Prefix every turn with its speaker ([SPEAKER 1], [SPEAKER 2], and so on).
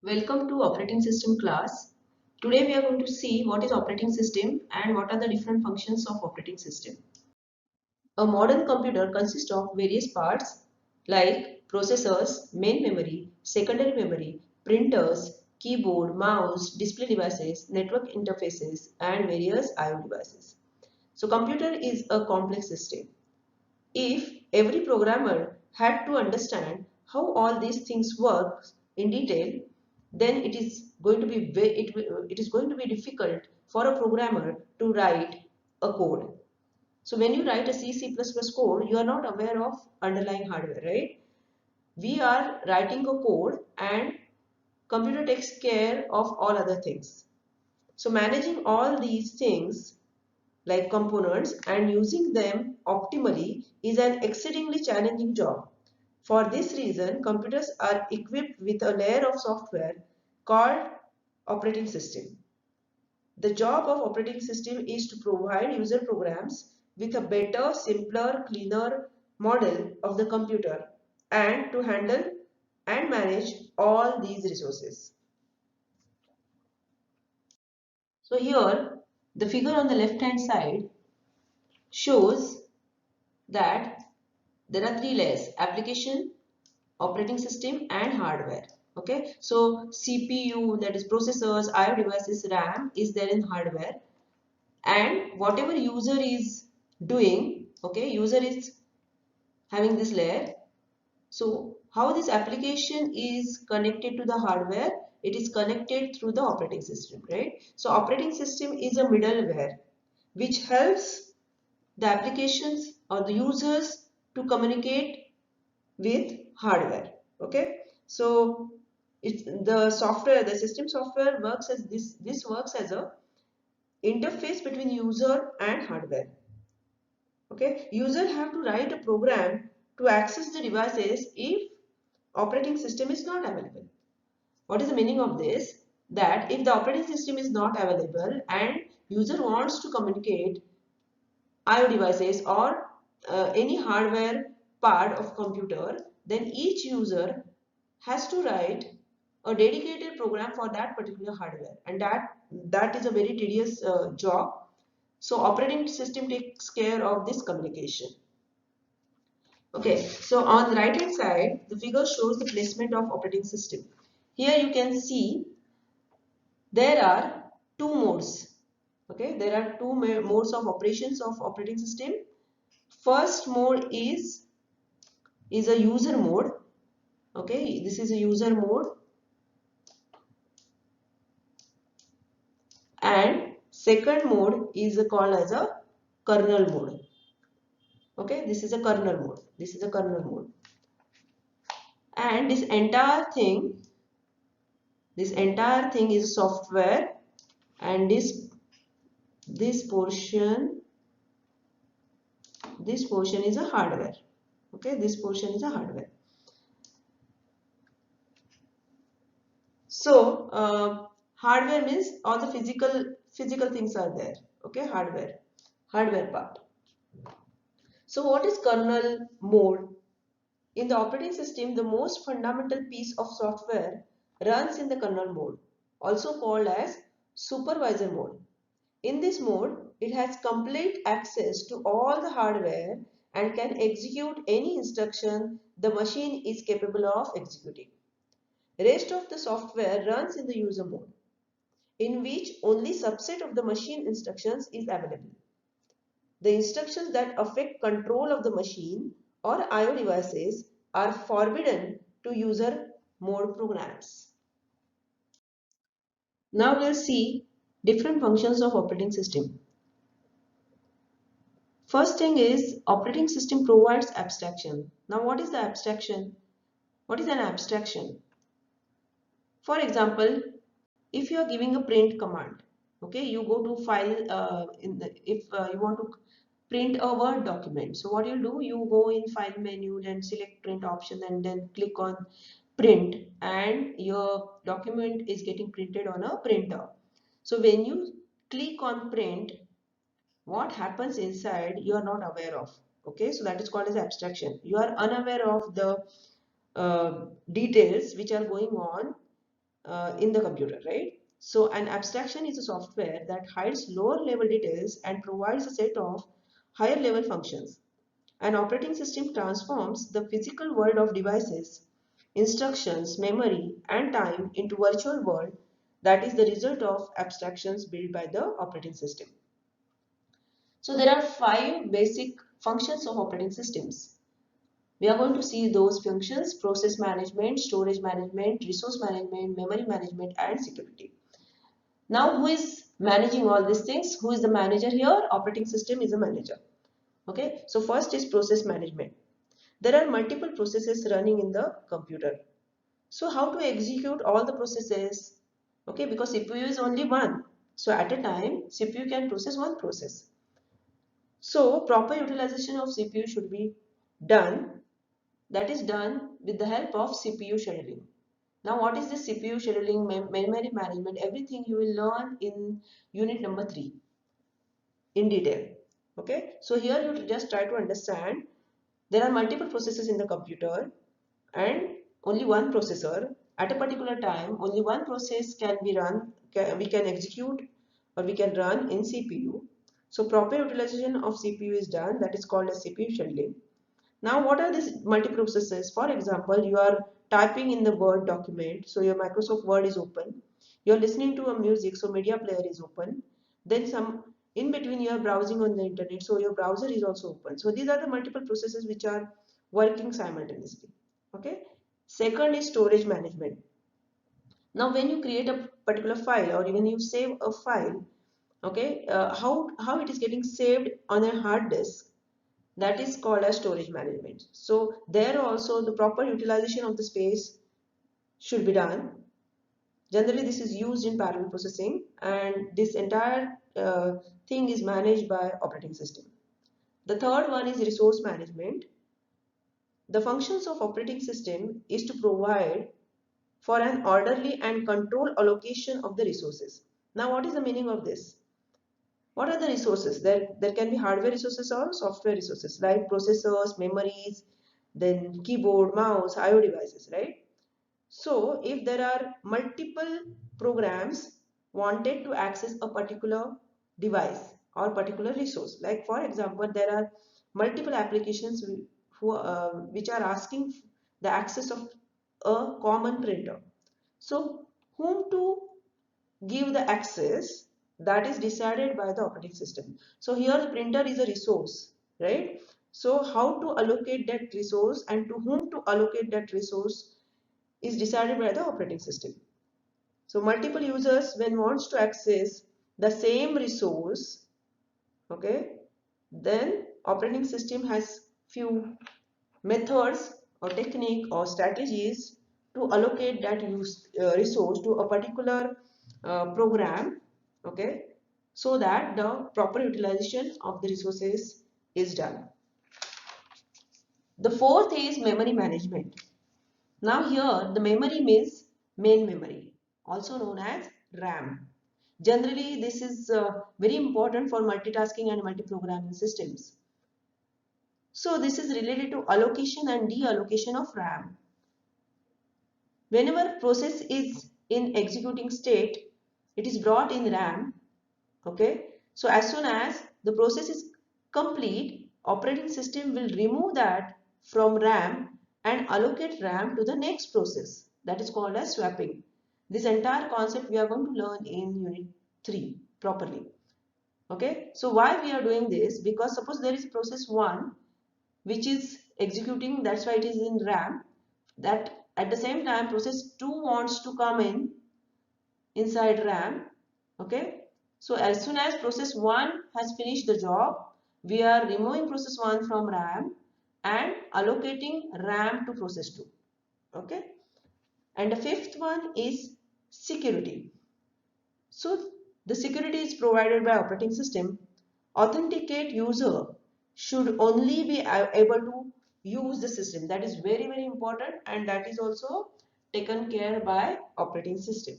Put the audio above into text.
[SPEAKER 1] Welcome to operating system class. Today we are going to see what is operating system and what are the different functions of operating system. A modern computer consists of various parts like processors, main memory, secondary memory, printers, keyboard, mouse, display devices, network interfaces and various I/O devices. So computer is a complex system. If every programmer had to understand how all these things work in detail, then it is going to be difficult for a programmer to write a code. So when you write a C++ code, you are not aware of underlying hardware, right? We are writing a code and computer takes care of all other things. So managing all these things like components and using them optimally is an exceedingly challenging job. For this reason, computers are equipped with a layer of software called operating system. The job of operating system is to provide user programs with a better, simpler, cleaner model of the computer and to handle and manage all these resources. So here, the figure on the left hand side shows that there are three layers: application, operating system and hardware. Okay, so CPU, that is processors, IO devices, RAM is there in hardware, and whatever user is doing, okay, user is having this layer. So how this application is connected to the hardware? It is connected through the operating system, right? So operating system is a middleware which helps the applications or the users to communicate with hardware. Okay, so it's the software, the system software works as this works as a interface between user and hardware. Okay, user have to write a program to access the devices if operating system is not available. What is the meaning of this? That if the operating system is not available and user wants to communicate IO devices or any hardware part of computer, then each user has to write a dedicated program for that particular hardware, and that is a very tedious job. So operating system takes care of this communication. Okay, so on the right hand side, the figure shows the placement of operating system. Here you can see there are two modes. Okay, there are two modes of operations of operating system. First mode is a user mode. Okay, this is a user mode, and second mode is called as a kernel mode. Okay, this is a kernel mode. This is a kernel mode, and this entire thing is software, and this portion is a hardware. Okay, this portion is a hardware. So hardware means all the physical things are there. Okay, hardware part. So what is kernel mode? In the operating system, the most fundamental piece of software runs in the kernel mode, also called as supervisor mode. In this mode, it has complete access to all the hardware and can execute any instruction the machine is capable of executing. Rest of the software runs in the user mode, in which only subset of the machine instructions is available. The instructions that affect control of the machine or IO devices are forbidden to user mode programs. Now we'll see different functions of operating system. First thing is operating system provides abstraction. Now what is the abstraction? What is an abstraction? For example, if you are giving a print command, okay, you go to file if you want to print a Word document. So what you'll do, you go in file menu, then select print option and then click on print, and your document is getting printed on a printer. So when you click on print, what happens inside you are not aware of. Okay, so that is called as abstraction. You are unaware of the details which are going on in the computer, right? So an abstraction is a software that hides lower level details and provides a set of higher level functions. An operating system transforms the physical world of devices, instructions, memory, and time into virtual world that is the result of abstractions built by the operating system. So there are 5 basic functions of operating systems. We are going to see those functions: process management, storage management, resource management, memory management, and security. Now, who is managing all these things? Who is the manager here? Operating system is a manager. Okay, so first is process management. There are multiple processes running in the computer. So how to execute all the processes? Okay, because CPU is only one. So at a time, CPU can process one process. So proper utilization of CPU should be done. That is done with the help of CPU scheduling. Now what is this CPU scheduling, memory management? Everything you will learn in unit number 3 in detail. Okay, so here you just try to understand there are multiple processes in the computer and only one processor. At a particular time, only one process can be run, we can execute or we can run in CPU. So proper utilization of CPU is done, that is called as CPU scheduling. Now what are these multiprocessors? For example, you are typing in the Word document, so your Microsoft Word is open. You are listening to a music, so media player is open. Then some in between you are browsing on the internet, so your browser is also open. So these are the multiple processes which are working simultaneously. Okay. Second is storage management. Now when you create a particular file or even you save a file, okay, how it is getting saved on a hard disk, that is called as storage management. So there also the proper utilization of the space should be done. Generally this is used in parallel processing and this entire thing is managed by operating system. The third one is resource management. The functions of operating system is to provide for an orderly and controlled allocation of the resources. Now what is the meaning of this? What are the resources? There can be hardware resources or software resources like processors, memories, then keyboard, mouse, IO devices, right? So if there are multiple programs wanted to access a particular device or particular resource, like for example, there are multiple applications which are asking the access of a common printer. So whom to give the access, that is decided by the operating system. So here the printer is a resource, right? So how to allocate that resource and to whom to allocate that resource is decided by the operating system. So multiple users when wants to access the same resource, okay, then operating system has few methods or technique or strategies to allocate that resource to a particular program, okay, so that the proper utilization of the resources is done. The fourth is memory management. Now here the memory means main memory, also known as RAM. Generally this is very important for multitasking and multi-programming systems. So this is related to allocation and deallocation of RAM. Whenever process is in executing state, it is brought in RAM. Okay. So as soon as the process is complete, operating system will remove that from RAM and allocate RAM to the next process. That is called as swapping. This entire concept we are going to learn in unit 3 properly. Okay. So why we are doing this? Because suppose there is process 1 which is executing, that's why it is in RAM. That at the same time process 2 wants to come in inside RAM. Okay, so as soon as process 1 has finished the job, we are removing process 1 from RAM and allocating RAM to process 2. Okay, and the fifth one is security. So the security is provided by operating system. Authenticate user should only be able to use the system. That is very important and that is also taken care by operating system.